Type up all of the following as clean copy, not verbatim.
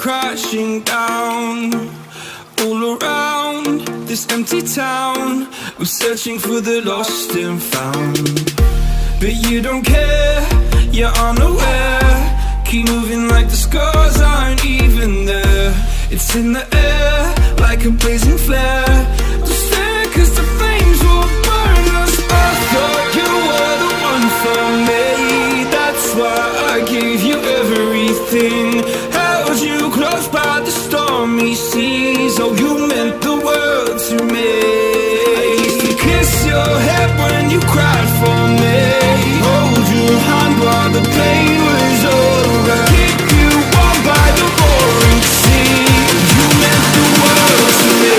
crashing down. All around this empty town, we're searching for the lost and found. But you don't care, you're unaware. Keep moving like the scars aren't even there. It's in the air, like a blazing flare. Just stare, cause the flames will burn us. I thought you were the one for me. That's why I gave you everything. Held you close by the stormy seas. Oh, you meant the world to me. I used to kiss your head when you cried for me. Hold your hand while the pain was over. Keep you warm by the roaring sea. You meant the world to me.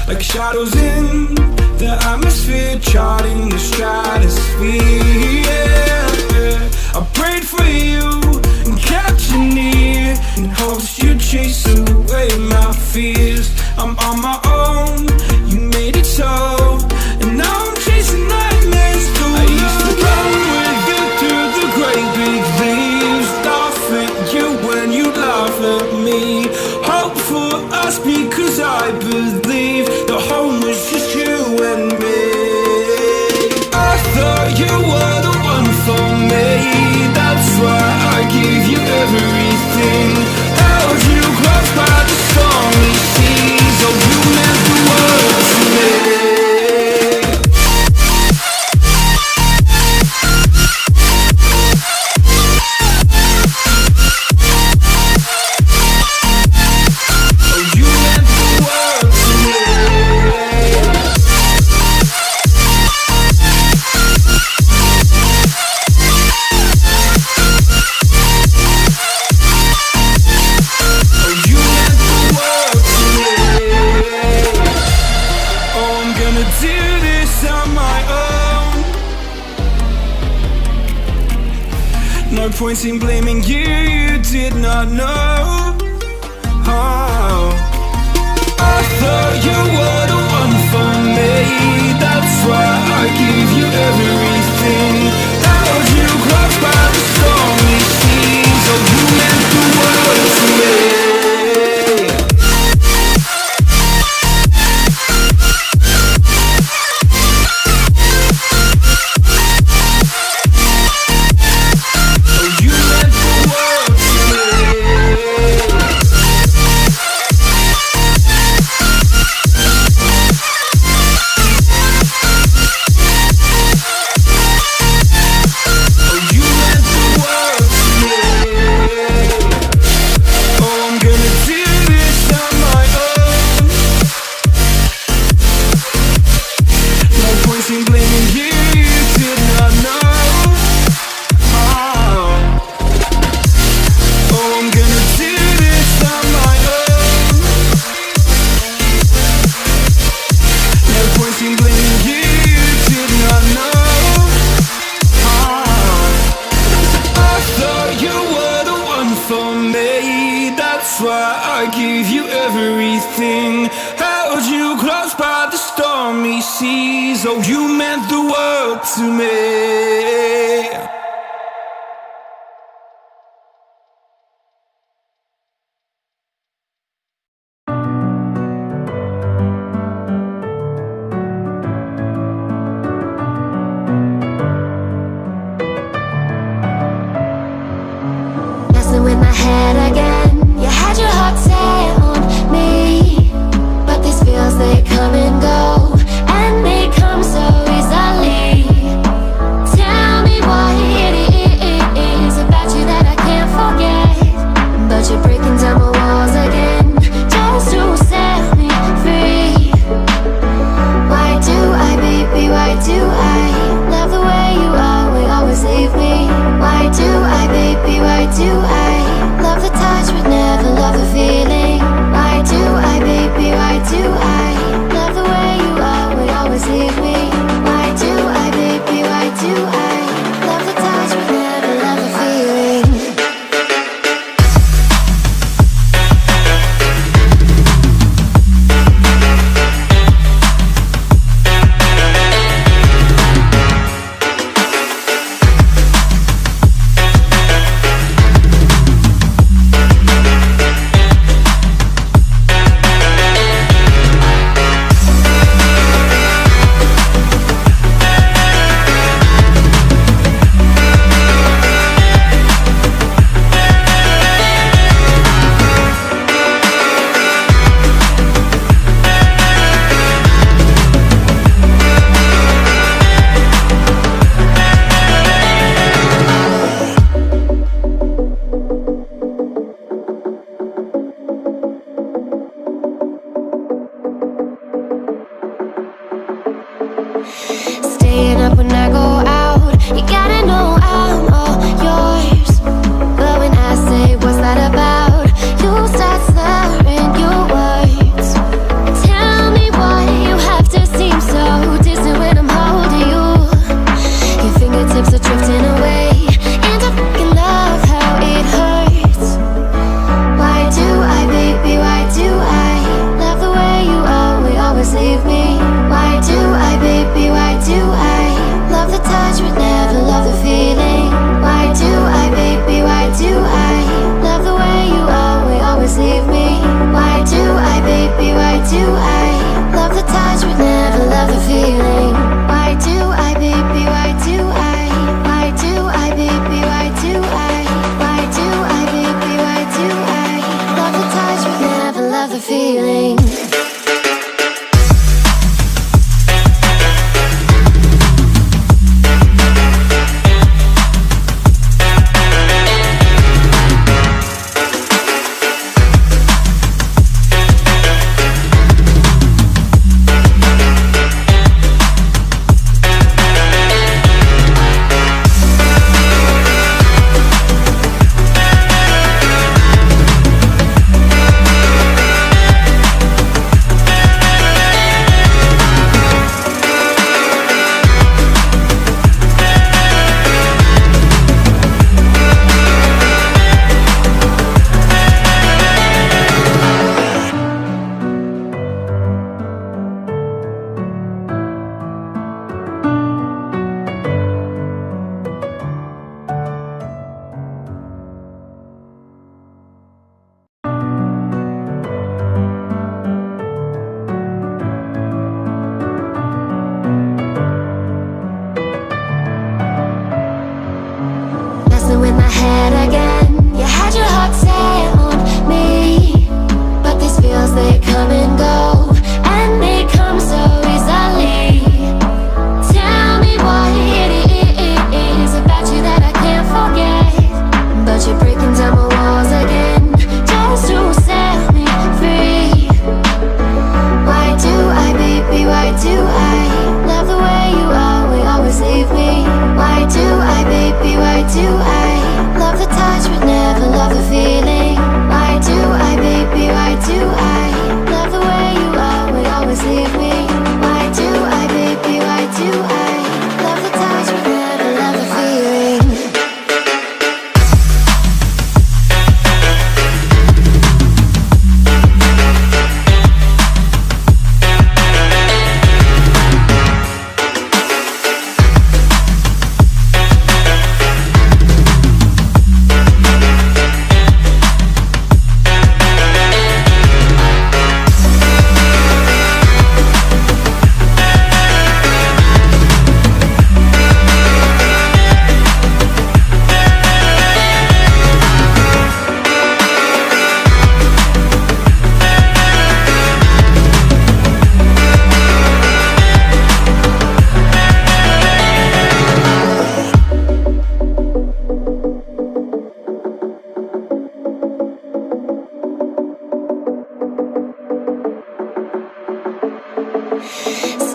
Like shadows in the atmosphere, charting the stratosphere. Yeah. I prayed for you and kept you near, in hopes you'd chase away my fears. I'm on my own, you made it so, and now I'm chasing nightmares through. I used to run with you through the great big leaves, laugh at you when you laugh at me. Hope for us because I believe the home was just you and me. I thought you were the one for me. That's why I gave you everything. Held you close by the stormy seas. Oh, you meant the world to me. No point in blaming you, you did not know. Oh. I thought you were the one for me. That's why I gave you everything. Held you close by the stormy seas. Oh, you meant the world to me. That's why I gave you everything. Held you close by the stormy seas. Oh, you meant the world to me. Messing with my head again. You had your heart set on me, but these feels, they come and go, and they come so easily. Tell me why head again. You had your heart set on me, but these feels, they come and go, and they come so easily. Tell me what it is about you that I can't forget, but you're breaking down my walls again, just to set me free. Why do I, baby, why do I love the way you always leave me? Why do I, baby, why do I love the touch but never love the feeling? Why do I, baby, why do I love the way you always leave me? Why do I, baby, why do I love the touch but never love the feeling?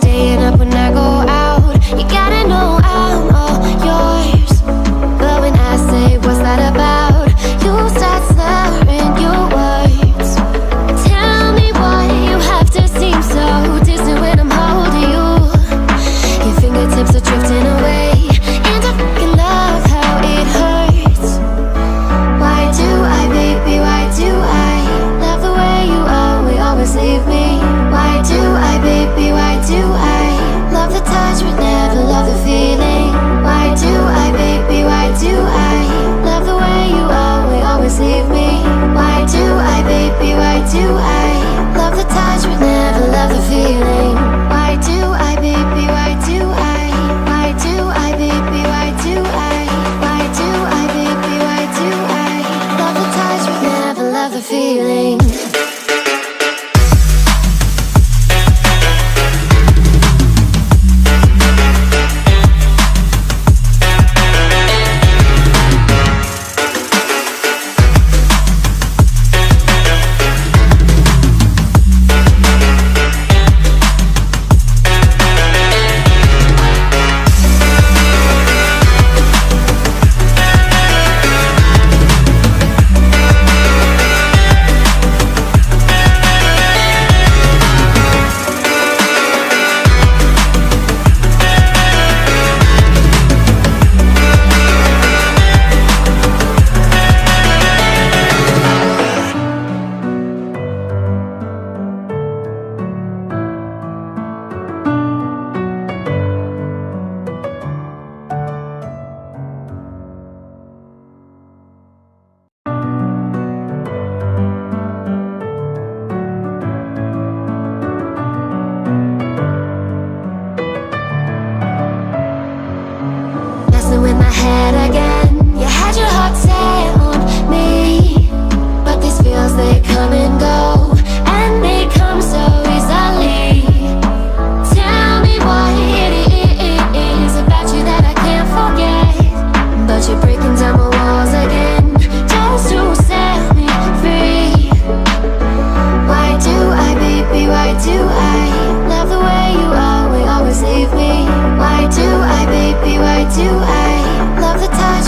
Staying up when I go out, you gotta know I'm all yours. But when I say what's that about, you start slurring your words. Tell me why you have to seem so distant when I'm holding you. Your fingertips are drifting away, and I fucking love how it hurts. Why do I, baby, why do I love the way you always leave me? Why do I, baby, why do I love the touch but never love the feeling? Why do I, baby, why do I love the way you always leave me? Why do I, baby, why do I love the touch but never love the feeling? Why do I, baby, why do I? Why do I, baby, why do I? Why do I, baby, why do I love the touch but never love the feeling? In my head again, you had your heart set on me, but these feels, they come and go, and they come so easily. Tell me what it is about you that I can't forget, but you're breaking down my walls again, just to set me free. Why do I, baby, why do I love the way you always leave me? Why do I, baby, why do I love the touch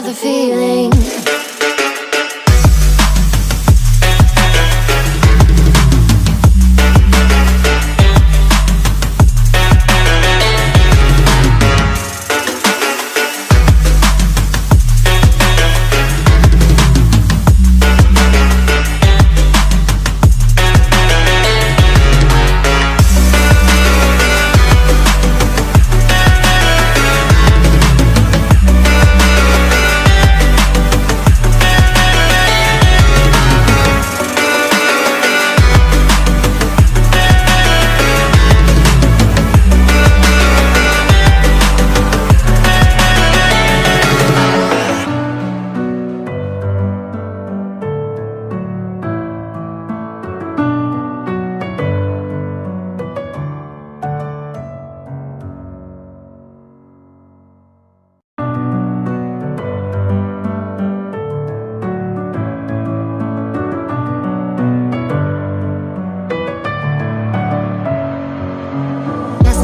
the feeling.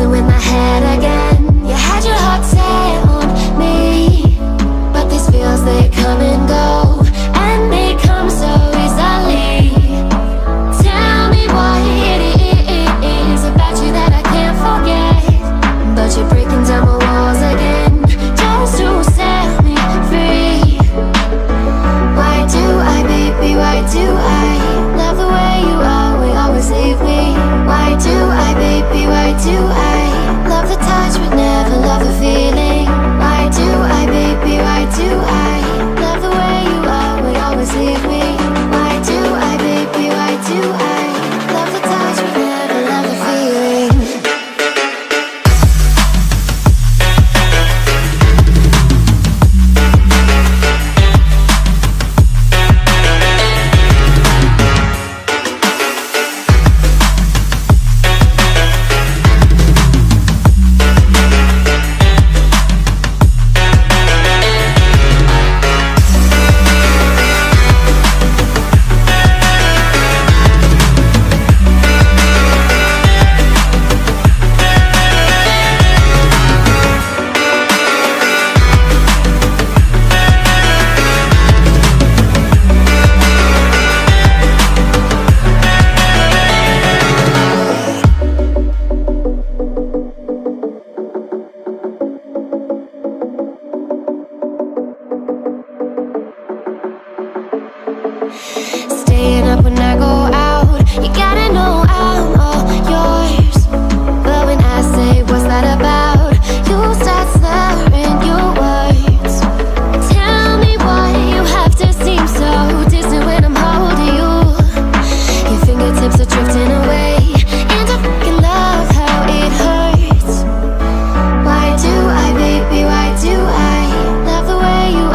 In my head again, you had your heart set on me, but these feels, they come and go, and they come so easily. Tell me what it is about you that I can't forget, but you're breaking down my walls again, just to set me free. Why do I, baby, why do I love the way you always leave me? Why do I, baby, why do I love the touch but never love the feeling? Why do I, baby, why do I love the way you always leave me? Why do I, baby, why do I love the touch but never love the feeling? Staying up when I go out, you gotta know I'm all yours. But when I say what's that about, you start slurring your words. Tell me why you have to seem so distant when I'm holding you. Your fingertips are drifting away, and I fucking love how it hurts. Why do I, baby, why do I love the way you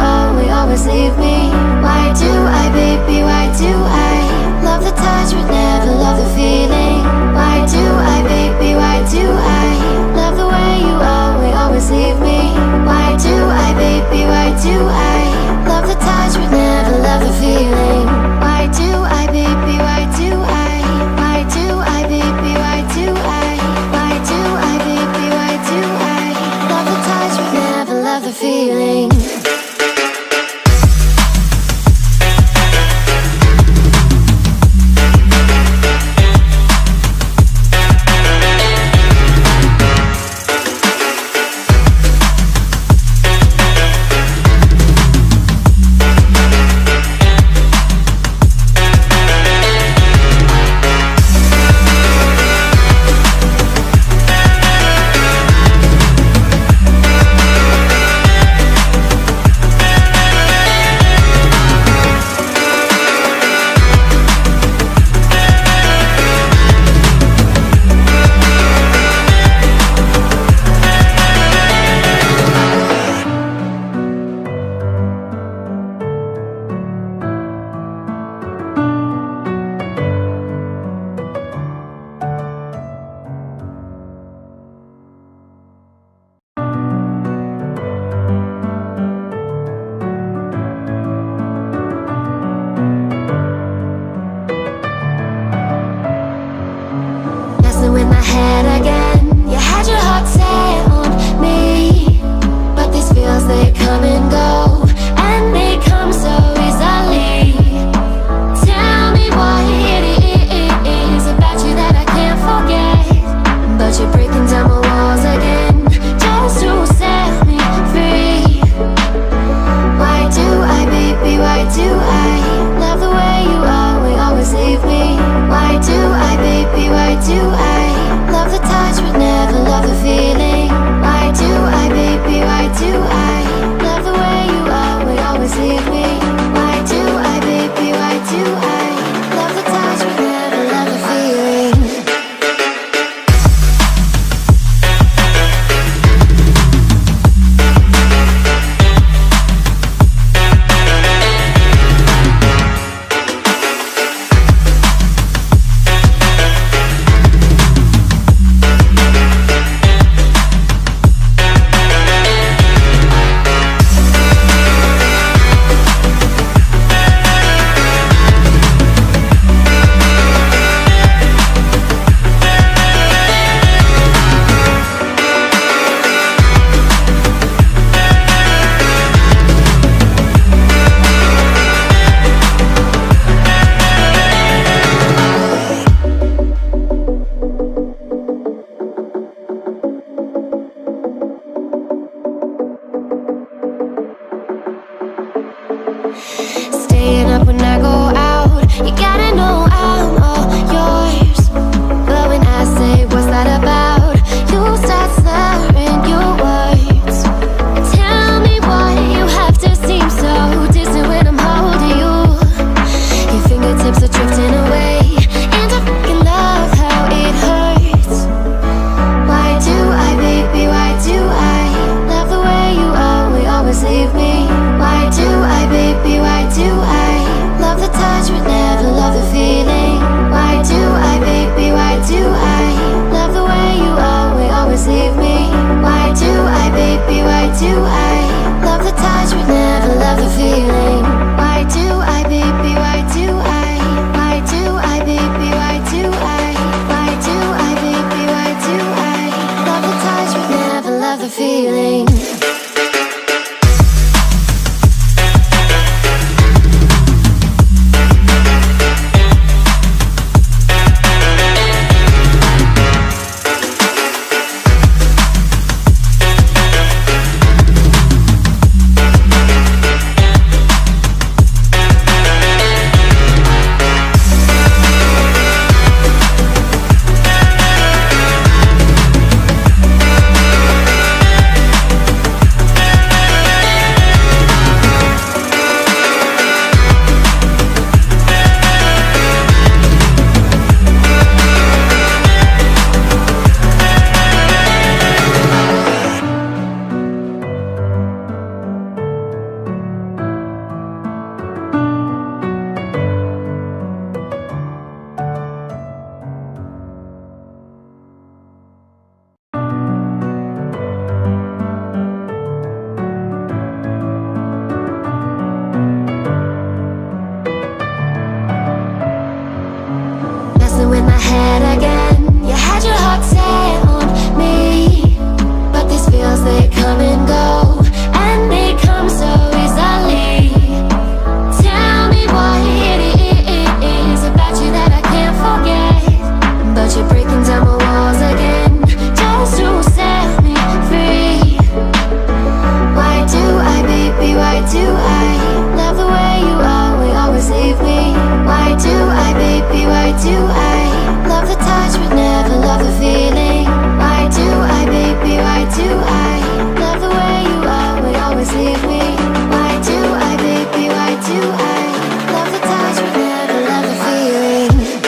always leave me? Why do I, baby, why do I love the touch but never love the feeling? Why do I, baby, why do I love the way you always leave me? Why do I, baby, why do I love the touch but never love the feeling? Why do I, baby, why do I? Why do I, baby, why do I? Why do I, baby, why do I love the touch but never love the feeling? They come and go. Staying up when I go out, you gotta know I'm all yours. But when I say what's that about, you start slurring your words. Tell me why you have to seem so distant when I'm holding you. Your fingertips are drifting away, and I fucking love how it hurts. Why do I, baby, why do I love the way you always leave me? Why do I, baby, why do I love the touch but never love the feeling? Why do I, baby, why do I love the way you always leave me? Why do I, baby, why do I love the touch but never love the feeling? Why do I, baby, why do I? Why do I, baby, why do I? Why do I, baby, why do I love the touch but never love the feeling? In my head again, you had your heart set on me, but these feels, they come and go, and they come so easily. Tell me what it is about you that I can't forget, but you're breaking down my walls again just to set me free. Why do I, baby, why do I love the way you always leave me? Why do I, baby, why do I love the touch but never love the feeling? Why do I, baby, why do I love the way you always leave me? Why do I, baby, why do I love the touch but never love the feeling?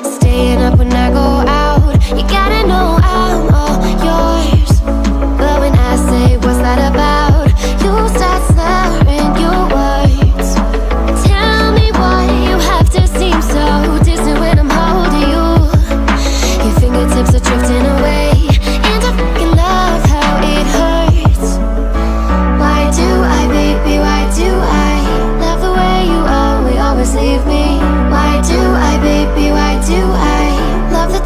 Staying up when I go out, you gotta know I'm all yours. But when I say what's that about, you start slurring your words. Tell me why you have to seem so distant when I'm holding you. Your fingertips are drifting away, and I fucking love how it hurts. Why do I, baby, why do I love the way you always leave me? Why do I, baby, why do I love the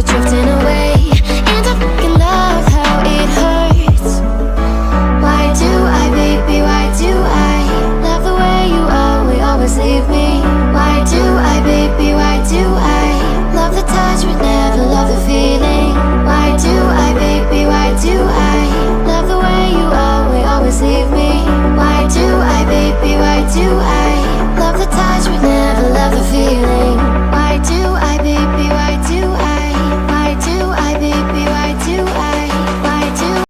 drifting